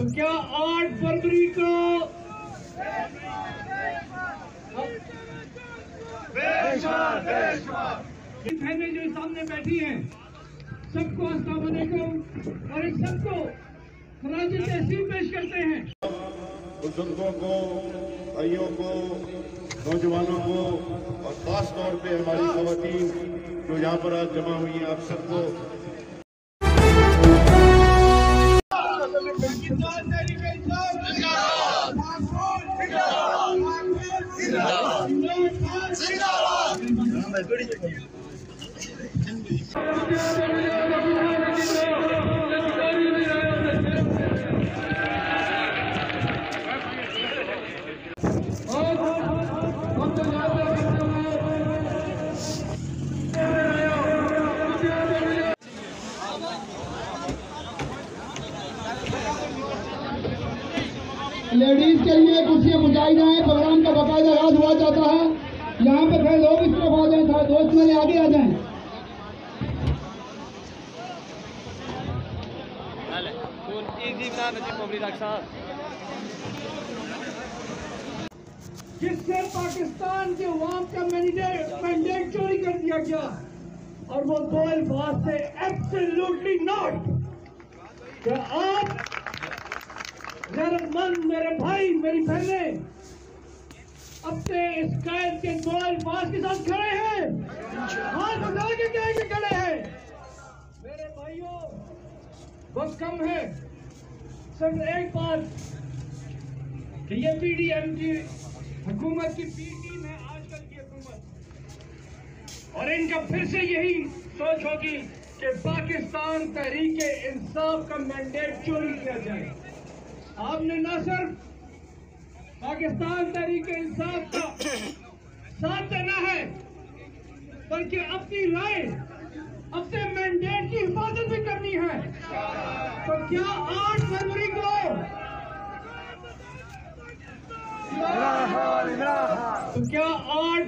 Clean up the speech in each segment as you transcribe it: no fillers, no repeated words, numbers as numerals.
तो क्या 8 फरवरी को बहनें जो सामने बैठी हैं सबको अस्सलाम वालेकुम और इन सबको खराज तहसीन पेश करते हैं। बुजुर्गों को, भाइयों को, नौजवानों को और खास तौर पे हमारी खवातीन जो यहाँ पर आज जमा हुई हैं, आप सबको लेडीज के लिए कुर्सियां बुझाई जाए, प्रोग्राम का बाकायदा आगाज हुआ जाता है। यहाँ पे फिर लोग इस तरफ आ जाए, सारे दोस्त मेरे आगे आ जाएं। जिससे पाकिस्तान के अवाम का मैंडेट चोरी कर दिया गया और वो दो अल्फाज से एब्सोल्युटली नॉट। क्या आप गैरतमंद मेरे भाई मेरी बहनें अपने इस कैद के दो अल्फाज के साथ खड़े हैं? हाथ बता के कह के खड़े हैं। मेरे भाइयों वक्त कम है, सिर्फ एक बात कि ये पीडीएम की हुकूमत की बी टीम है आजकल की हुकूमत, और इनका फिर से यही सोच होगी कि पाकिस्तान तहरीक इंसाफ का मैंडेट चोरी किया जाए। आपने न सिर्फ पाकिस्तान तहरीक इंसाफ का साथ देना है बल्कि अपनी राय, अपने मैंडेट की हिफाजत भी करनी है। तो क्या 8 फरवरी को क्या 8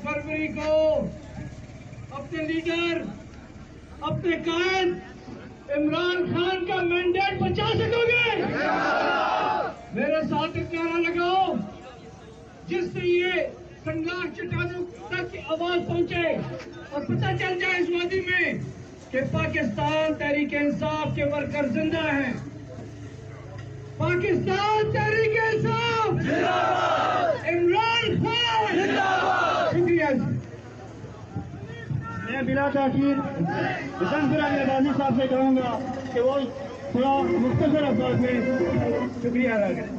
फरवरी को अपने लीडर, अपने कायद इमरान खान का मैंडेट बचा सकोगे? मेरे साथ एक नारा लगाओ जिससे ये संघर्ष चट्टानों तक की आवाज पहुंचे और पता चल जाए इस वादी में कि पाकिस्तान तहरीक इंसाफ के वर्कर जिंदा हैं। पाकिस्तान तहरीक इंसाफ जिंदाबाद, इमरान खान जिंदाबाद। शुक्रिया। मैं बिला ताखीर गाजी साहब से कहूँगा कि वो थोड़ा मुख्तसर अल्फाज में शुक्रिया अदा करें।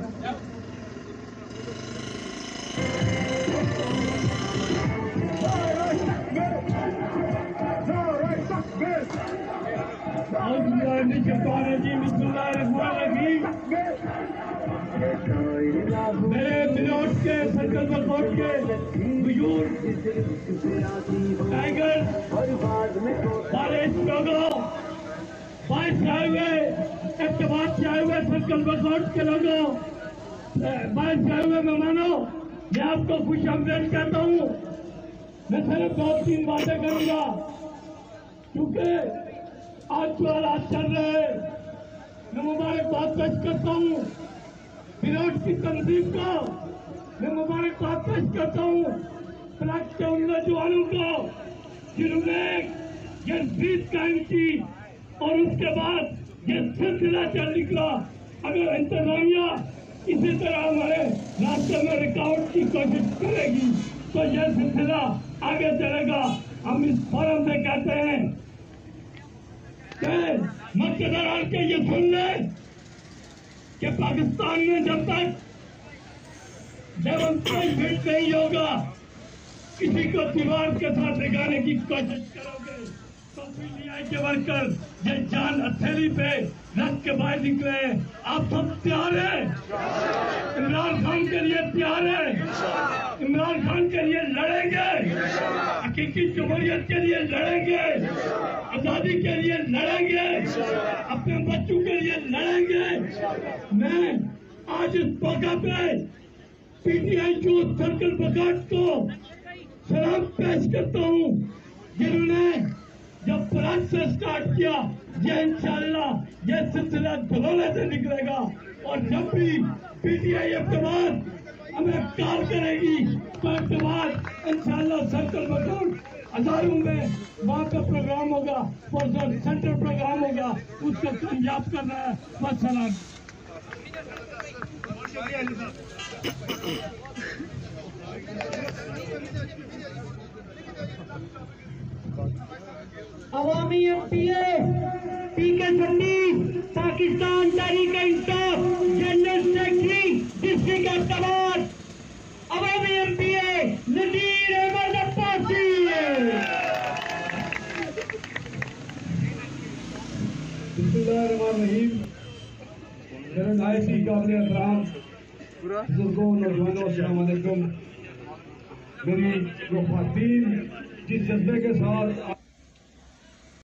मेरे बिलोट के सर्कल पर पहुंच के बुजुर्ग टाइगर सारे लोगों, बाइस से आए हुए, इत्तेफाक से आए हुए सर्कल पर पहुंच के लोगों, बाइस से आए हुए मेहमानों, मैं आपको खुश आमदीद कहता हूँ। मैं सिर्फ 2-3 बातें करूँगा क्योंकि आज जो हालात चल रहे हैं, मैं मुबारकबाद पेश करता हूँ विरोध की तंजीम को, मैं मुबारकबाद पेश करता हूँ ब्लॉक के उन नौजवानों को जिन्होंने ये जीत कायम की और उसके बाद ये सिलसिला चल निकला। अगर इंतजामिया इसी तरह हमारे रास्ते में रुकावट की कोशिश करेगी तो यह सिलसिला आगे चलेगा। हम इस फोरम से कहते हैं मक्केदार के ये सुन ले कि पाकिस्तान में जब तक डेमोन्स्ट्रेट नहीं होगा, किसी को दीवार के साथ लगाने की कोशिश करोगे तो पीटीआई के वर्कर ये जान हथेली पे रख के बाहर निकले। आप सब तैयार हैं? इमरान खान के लिए तैयार हैं? इमरान खान के लिए लड़ेंगे? हकीकी जमहूरियत के लिए लड़ेंगे? आजादी के लिए लड़ेंगे? अपने बच्चों के लिए लड़ेंगे? मैं आज इस मौका पे पीटीआई यूथ सर्कल बगाट को सलाम पेश करता हूँ जिन्होंने जब प्रांत से स्टार्ट किया, ये इंशाल्लाह ये सिलसिला धड़ल्ले से निकलेगा और जब भी पीटीआई अहमदाबाद हमें कॉल करेगी तो अहमदाबाद इंशाल्लाह सर्कल बटोर हजारों में वहाँ का प्रोग्राम होगा और जो सेंट्रल प्रोग्राम होगा उसको कामयाब करना है। वसलाम। अवामी एमपीए पीके Sunny Pakistan Tehreek Insaf general secretary district Ahmedabad. अवामी एमपीए नजीर अहमद अब्बासी। बिस्मिल्लाहिर्रहमानिर्रहीम। मेरे नायसी काबिल एहतराम बुजुर्गों, नौजवानों, अस्सलाम वालेकुम। मेरी जो ख्वातीन जिस जज्बे के साथ